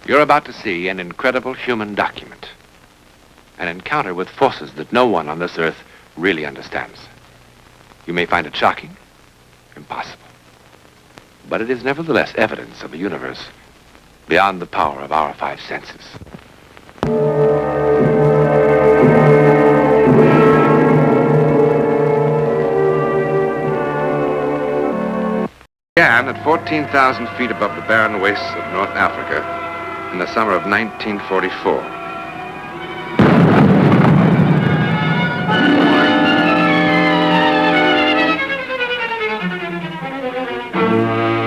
You're about to see an incredible human document. An encounter with forces that no one on this earth really understands. You may find it shocking, impossible. But it is nevertheless evidence of a universe beyond the power of our five senses. Began at 14,000 feet above the barren wastes of North Africa in the summer of 1944.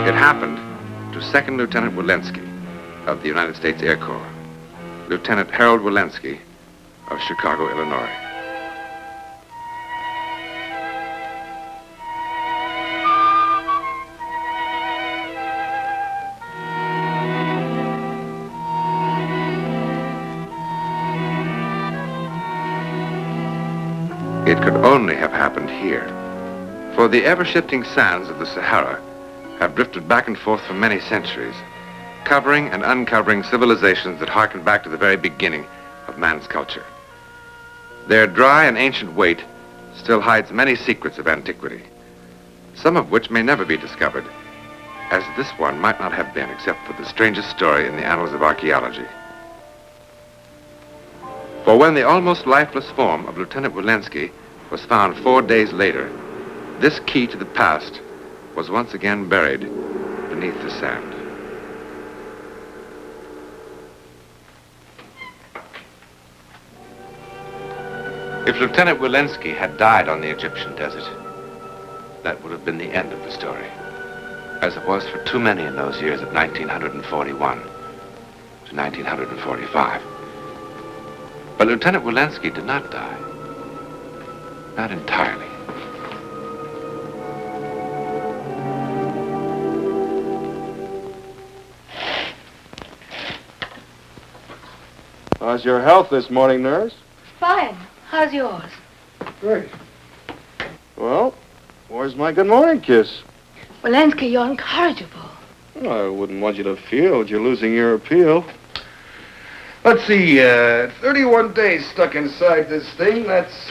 It happened to Second Lieutenant Walensky of the United States Air Corps, Lieutenant Harold Walensky of Chicago, Illinois. It could only have happened here, for the ever-shifting sands of the Sahara have drifted back and forth for many centuries, covering and uncovering civilizations that harken back to the very beginning of man's culture. Their dry and ancient weight still hides many secrets of antiquity, some of which may never be discovered, as this one might not have been except for the strangest story in the annals of archaeology. For when the almost lifeless form of Lieutenant Walensky was found 4 days later, this key to the past was once again buried beneath the sand. If Lieutenant Walensky had died on the Egyptian desert, that would have been the end of the story, as it was for too many in those years of 1941 to 1945. But Lieutenant Walensky did not die. Not entirely. How's your health this morning, nurse? Fine. How's yours? Great. Well, where's my good morning kiss? Walensky, you're incorrigible. Well, I wouldn't want you to feel that you're losing your appeal. Let's see, 31 days stuck inside this thing. That's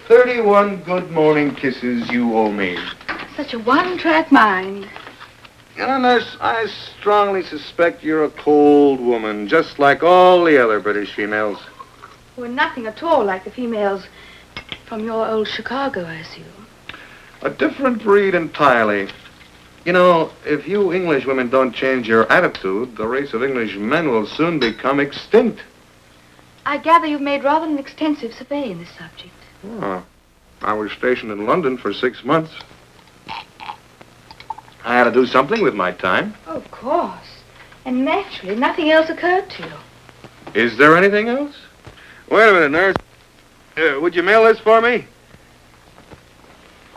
31 good morning kisses you owe me. Such a one-track mind. You know, nurse, I strongly suspect you're a cold woman, just like all the other British females. We're nothing at all like the females from your old Chicago, I assume. A different breed entirely. You know, if you English women don't change your attitude, the race of English men will soon become extinct. I gather you've made rather an extensive survey in this subject. Oh, I was stationed in London for 6 months. I had to do something with my time. Oh, of course. And naturally, nothing else occurred to you. Is there anything else? Wait a minute, nurse. Would you mail this for me?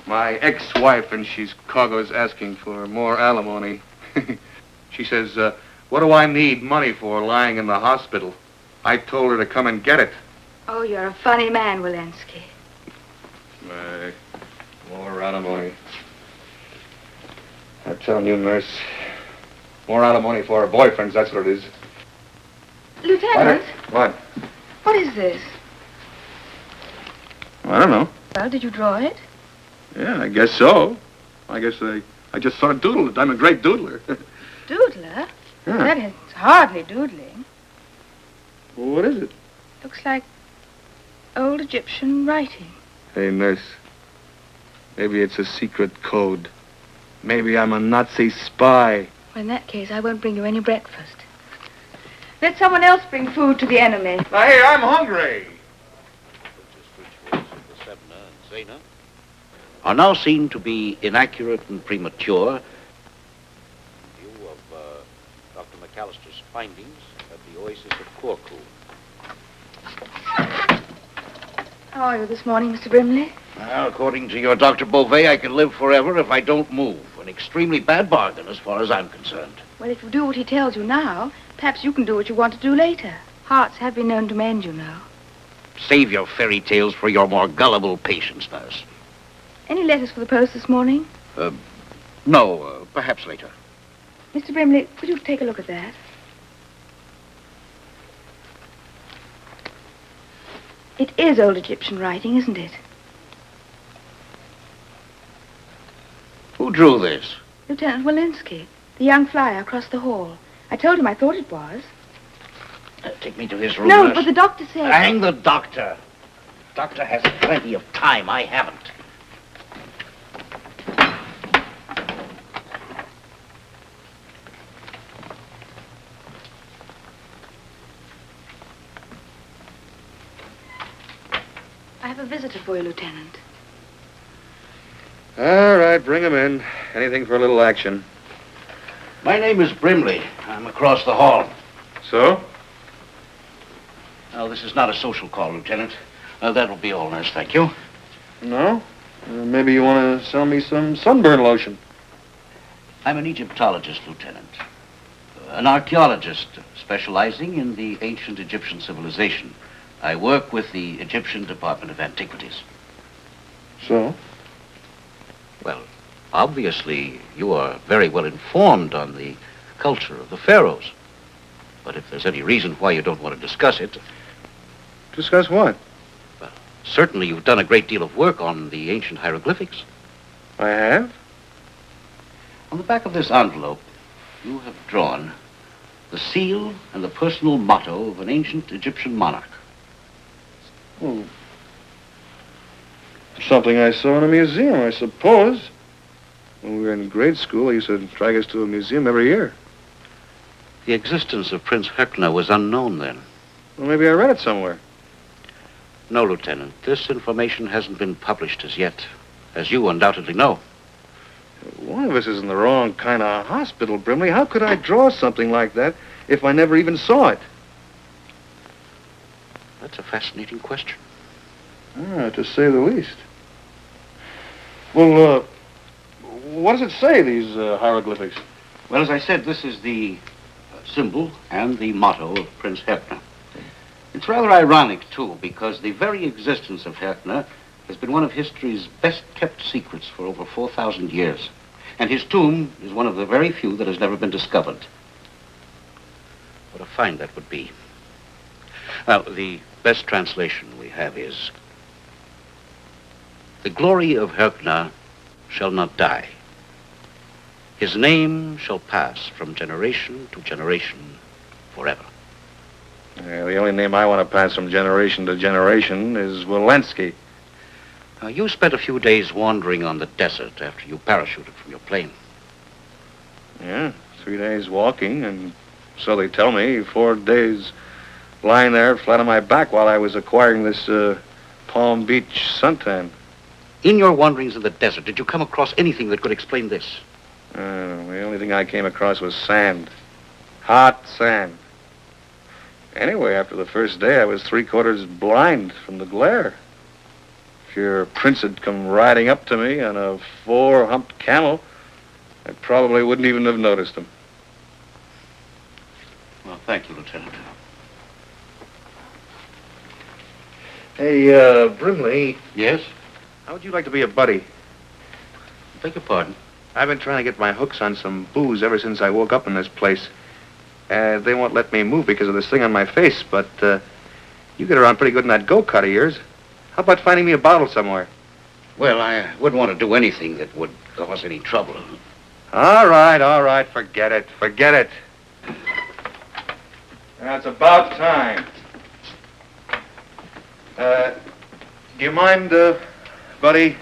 My ex-wife in Chicago is asking for more alimony. She says, what do I need money for lying in the hospital? I told her to come and get it. Oh, you're a funny man, Walensky. More alimony. I'm telling you, nurse, more alimony for her boyfriends, that's what it is. Lieutenant? What? What is this? I don't know. Well, did you draw it? Yeah, I guess so. I guess I just sort of doodled it. I'm a great doodler. Doodler? Yeah. That is hardly doodling. Well, what is it? Looks like old Egyptian writing. Hey, nurse, maybe it's a secret code. Maybe I'm a Nazi spy. Well, in that case, I won't bring you any breakfast. Let someone else bring food to the enemy. Now, hey, I'm hungry. Are now seen to be inaccurate and premature. In view of Dr. McAllister's findings at the oasis of Corfu. How are you this morning, Mr. Brimley? Well, according to your Dr. Beauvais, I can live forever if I don't move. An extremely bad bargain as far as I'm concerned. Well, if you do what he tells you now, perhaps you can do what you want to do later. Hearts have been known to mend, you know. Save your fairy tales for your more gullible patients, nurse. Any letters for the post this morning? No, perhaps later. Mr. Brimley, could you take a look at that? It is old Egyptian writing, isn't it? Who drew this? Lieutenant Walensky, the young flyer across the hall. I told him I thought it was. Take me to his room. No, nurse. but the doctor said... Hang the doctor. Doctor has plenty of time. I haven't. I have a visitor for you, Lieutenant. All right, bring him in. Anything for a little action. My name is Brimley. I'm across the hall. So? Oh, this is not a social call, Lieutenant. That'll be all, nurse. Thank you. No? Maybe you want to sell me some sunburn lotion. I'm an Egyptologist, Lieutenant. An archaeologist specializing in the ancient Egyptian civilization. I work with the Egyptian Department of Antiquities. So? Well, obviously, you are very well informed on the culture of the pharaohs. But if there's any reason why you don't want to discuss it... Discuss what? Well, certainly you've done a great deal of work on the ancient hieroglyphics. I have? On the back of this envelope, you have drawn the seal and the personal motto of an ancient Egyptian monarch. Oh. Something I saw in a museum, I suppose. When we were in grade school, they used to drag us to a museum every year. The existence of Prince Herkner was unknown then. Well, maybe I read it somewhere. No, Lieutenant. This information hasn't been published as yet, as you undoubtedly know. One of us is in the wrong kind of hospital, Brimley. How could I draw something like that if I never even saw it? That's a fascinating question. To say the least. Well, what does it say, these hieroglyphics? Well, as I said, this is the symbol and the motto of Prince Herkner. It's rather ironic, too, because the very existence of Herkner has been one of history's best-kept secrets for over 4,000 years. And his tomb is one of the very few that has never been discovered. What a find that would be. Now, the best translation we have is, "The glory of Herkner shall not die. His name shall pass from generation to generation forever." Yeah, the only name I want to pass from generation to generation is Walensky. Now, you spent a few days wandering on the desert after you parachuted from your plane. Yeah, 3 days walking, and so they tell me, 4 days lying there flat on my back while I was acquiring this Palm Beach suntan. In your wanderings in the desert, did you come across anything that could explain this? The only thing I came across was sand. Hot sand. Anyway, after the first day, I was 3/4 blind from the glare. If your prince had come riding up to me on a 4-humped camel, I probably wouldn't even have noticed him. Well, thank you, Lieutenant. Hey, Brimley, Yes? how would you like to be a buddy? Beg your pardon. I've been trying to get my hooks on some booze ever since I woke up in this place. They won't let me move because of this thing on my face, but you get around pretty good in that go-kart of yours. How about finding me a bottle somewhere? Well, I wouldn't want to do anything that would cause any trouble. All right, forget it. It's about time. Do you mind, buddy?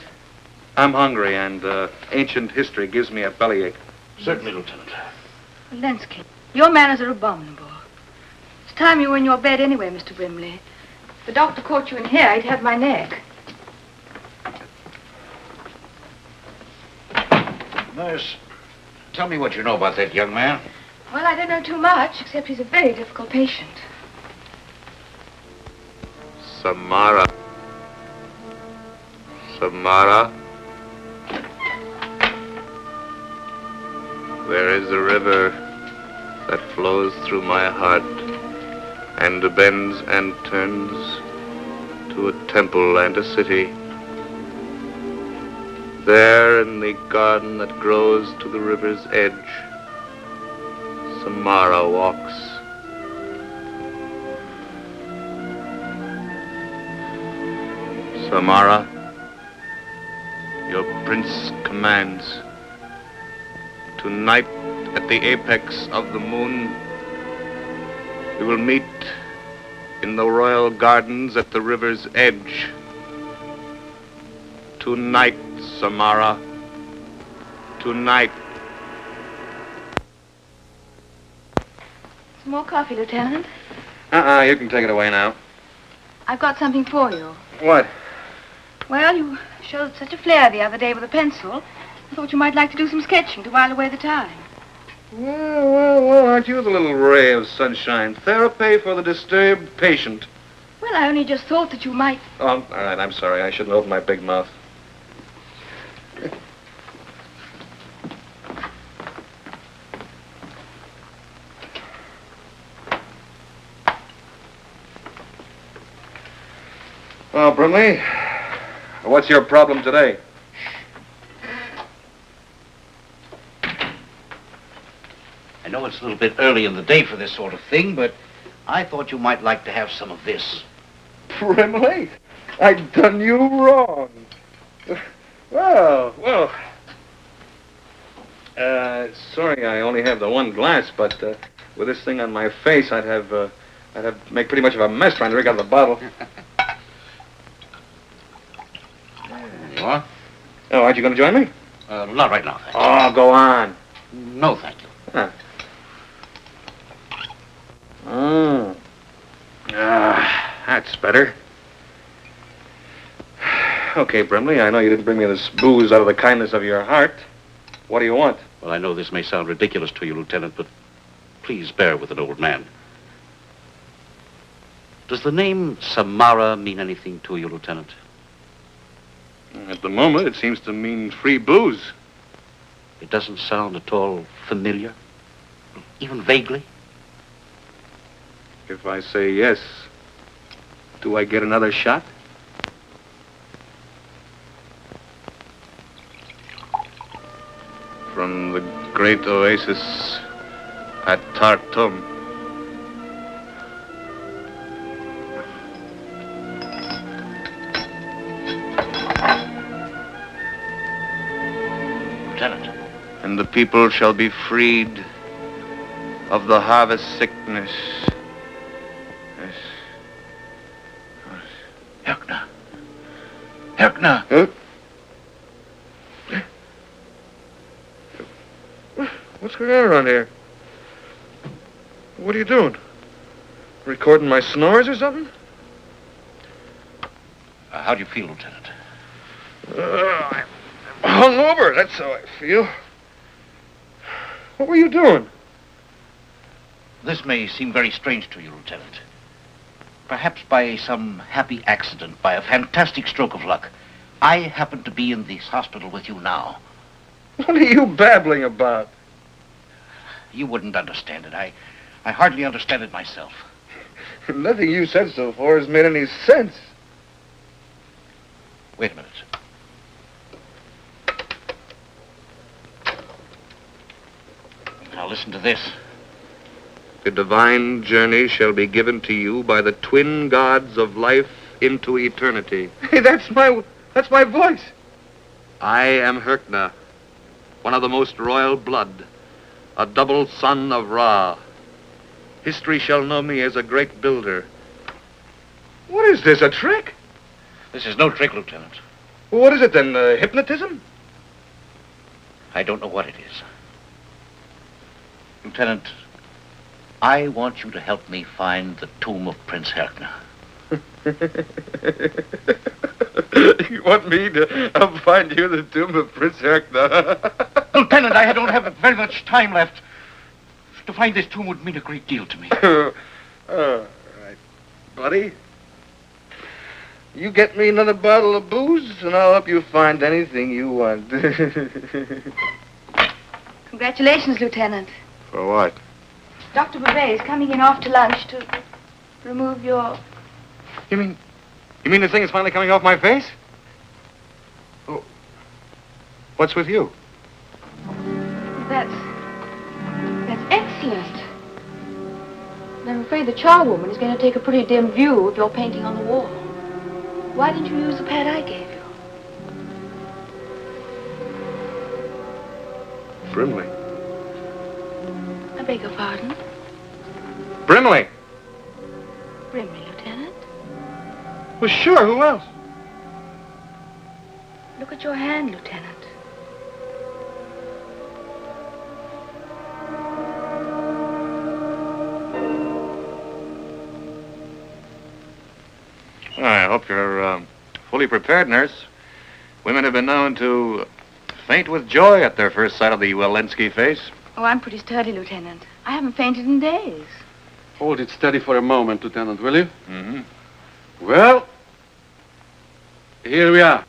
I'm hungry, and ancient history gives me a bellyache. Certainly, Lieutenant. Walensky, your manners are abominable. It's time you were in your bed anyway, Mr. Brimley. If the doctor caught you in here, he'd have my neck. Nurse, tell me what you know about that young man. Well, I don't know too much, except he's a very difficult patient. Samara. There is a river that flows through my heart and bends and turns to a temple and a city. There in the garden that grows to the river's edge, Samara walks. Samara, your prince commands. Tonight, at the apex of the moon, we will meet in the royal gardens at the river's edge. Tonight, Samara. Tonight. Some more coffee, Lieutenant? You can take it away now. I've got something for you. What? Well, you showed such a flair the other day with a pencil. I thought you might like to do some sketching to while away the time. Well, aren't you the little ray of sunshine? Therapy for the disturbed patient. Well, I only just thought that you might... Oh, all right, I'm sorry. I shouldn't open my big mouth. Well, Brimley, what's your problem today? I know it's a little bit early in the day for this sort of thing, but I thought you might like to have some of this. Brimley, I've done you wrong. Well. Sorry, I only have the one glass, but with this thing on my face, I'd have to make pretty much of a mess trying to drink out of the bottle. There you are. Oh, aren't you going to join me? Not right now, thank you. Oh, go on. No, thank you. Huh. That's better. Okay, Brimley, I know you didn't bring me this booze out of the kindness of your heart. What do you want? Well, I know this may sound ridiculous to you, Lieutenant, but please bear with an old man. Does the name Samara mean anything to you, Lieutenant? At the moment, it seems to mean free booze. It doesn't sound at all familiar, even vaguely? If I say yes, do I get another shot? From the great oasis at Tartum. Lieutenant. And the people shall be freed of the harvest sickness. Yes. Herkner. Herkner. Huh? What's going on around here? What are you doing? Recording my snores or something? How do you feel, Lieutenant? I'm hungover, that's how I feel. What were you doing? This may seem very strange to you, Lieutenant. Perhaps by some happy accident, by a fantastic stroke of luck, I happen to be in this hospital with you now. What are you babbling about? You wouldn't understand it. I hardly understand it myself. Nothing you said so far has made any sense. Wait a minute. Now listen to this. The divine journey shall be given to you by the twin gods of life into eternity. Hey, that's my voice. I am Herkner, one of the most royal blood, a double son of Ra. History shall know me as a great builder. What is this, a trick? This is no trick, Lieutenant. What is it then, hypnotism? I don't know what it is. Lieutenant, I want you to help me find the tomb of Prince Herkner. You want me to find you the tomb of Prince Herkner? Lieutenant, I don't have very much time left. To find this tomb would mean a great deal to me. All right, buddy. You get me another bottle of booze, and I'll help you find anything you want. Congratulations, Lieutenant. For what? Dr. Bouvet is coming in after lunch to remove your... You mean the thing is finally coming off my face? Oh, what's with you? That's excellent. But I'm afraid the charwoman is going to take a pretty dim view of your painting on the wall. Why didn't you use the pad I gave you? Brimley. I beg your pardon? Brimley! Brimley, Lieutenant. Well, sure, who else? Look at your hand, Lieutenant. I hope you're fully prepared, nurse. Women have been known to faint with joy at their first sight of the Walensky face. Oh, I'm pretty sturdy, Lieutenant. I haven't fainted in days. Hold it steady for a moment, Lieutenant, will you? Mm-hmm. Well, here we are.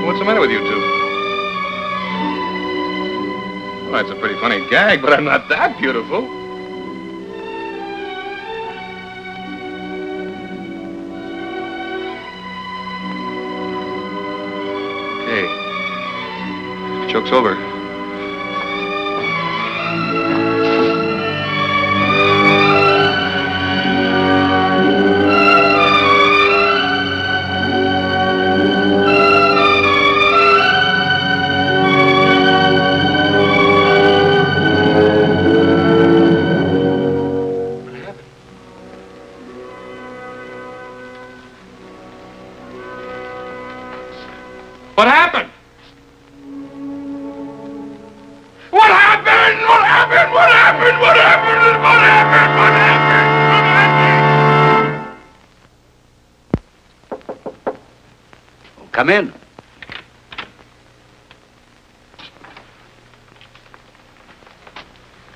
What's the matter with you two? Well, that's a pretty funny gag, but I'm not that beautiful. Okay. Joke's over. What happened? What happened? What happened? What happened? What happened? What happened? What happened? What happened? Oh, come in.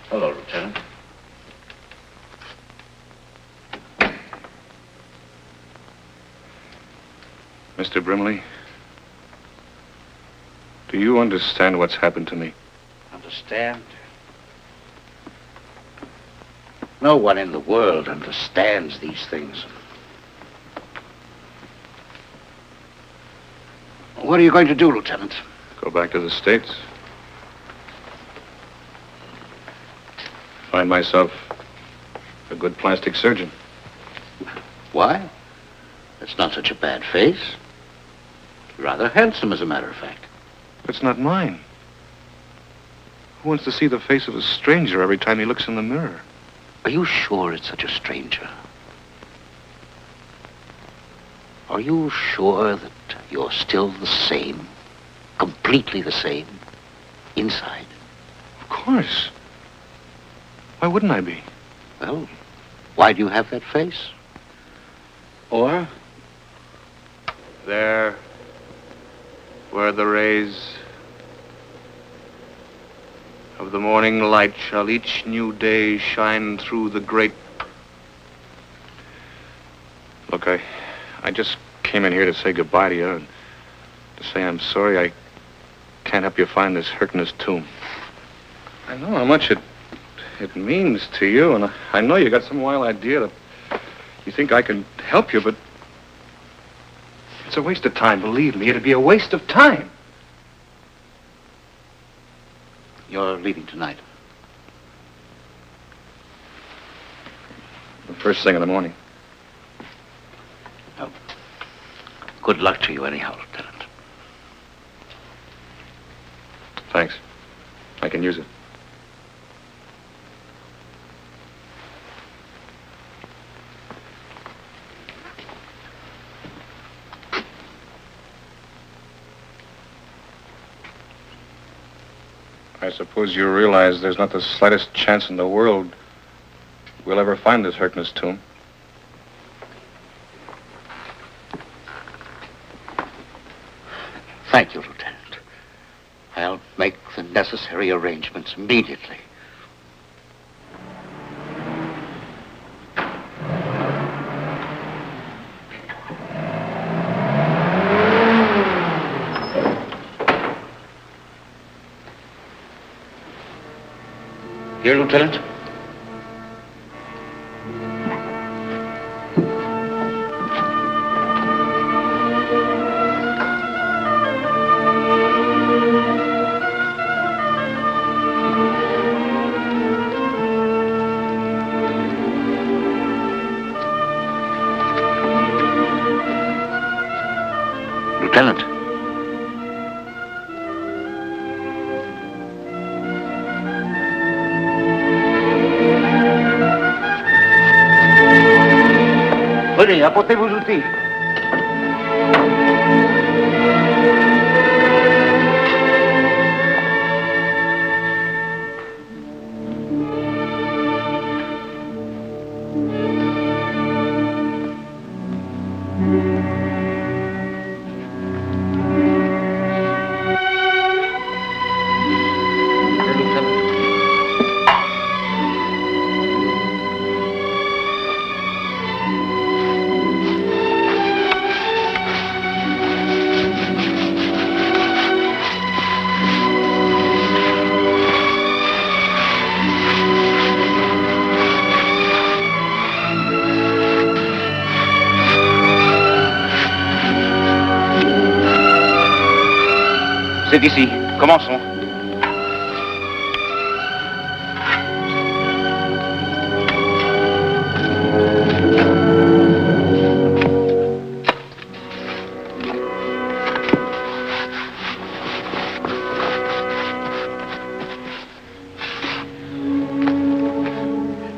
Hello, Lieutenant. Mr. Brimley, do you understand what's happened to me? Understand? No one in the world understands these things. What are you going to do, Lieutenant? Go back to the States. Find myself a good plastic surgeon. Why? It's not such a bad face. Rather handsome, as a matter of fact. It's not mine. Who wants to see the face of a stranger every time he looks in the mirror? Are you sure it's such a stranger? Are you sure that you're still the same, completely the same, inside? Of course. Why wouldn't I be? Well, why do you have that face? Or? There, where the rays of the morning light shall each new day shine through the great... Look, I just came in here to say goodbye to you and to say I'm sorry I can't help you find this Herkner's tomb. I know how much it means to you, and I know you got some wild idea that you think I can help you, but it's a waste of time, believe me. It'd be a waste of time. You're leaving tonight. The first thing in the morning. Well, good luck to you anyhow, Lieutenant. Thanks. I can use it. I suppose you realize there's not the slightest chance in the world we'll ever find this Herkner's tomb. Thank you, Lieutenant. I'll make the necessary arrangements immediately. Here, Lieutenant. Venez, apportez vos outils. C'est ici. Commençons.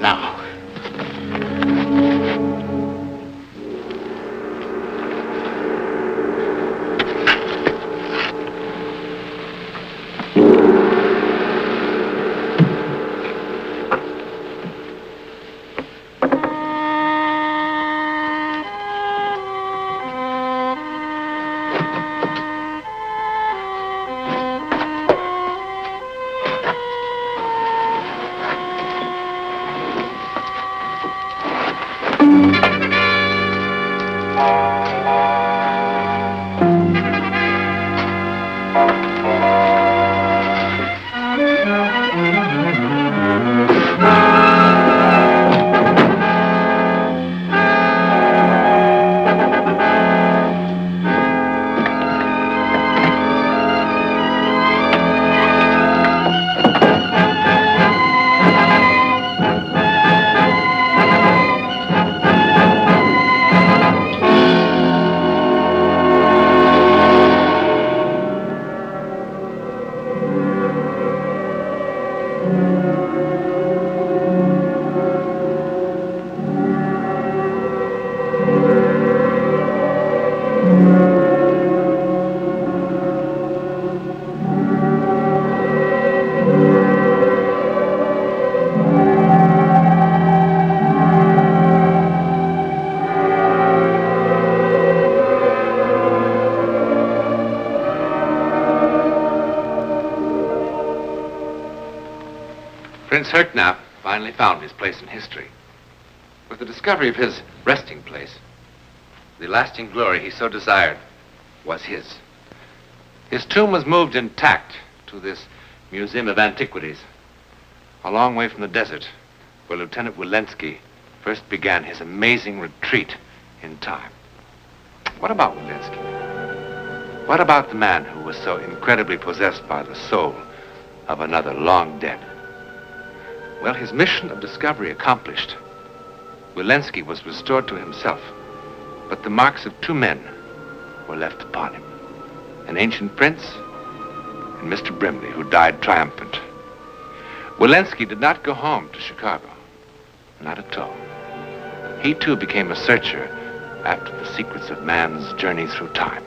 Now. Prince Herknap finally found his place in history. With the discovery of his resting place, the lasting glory he so desired was his. His tomb was moved intact to this Museum of Antiquities, a long way from the desert, where Lieutenant Walensky first began his amazing retreat in time. What about Walensky? What about the man who was so incredibly possessed by the soul of another long dead? Well, his mission of discovery accomplished, Walensky was restored to himself, but the marks of two men were left upon him. An ancient prince and Mr. Brimley, who died triumphant. Walensky did not go home to Chicago, not at all. He too became a searcher after the secrets of man's journey through time.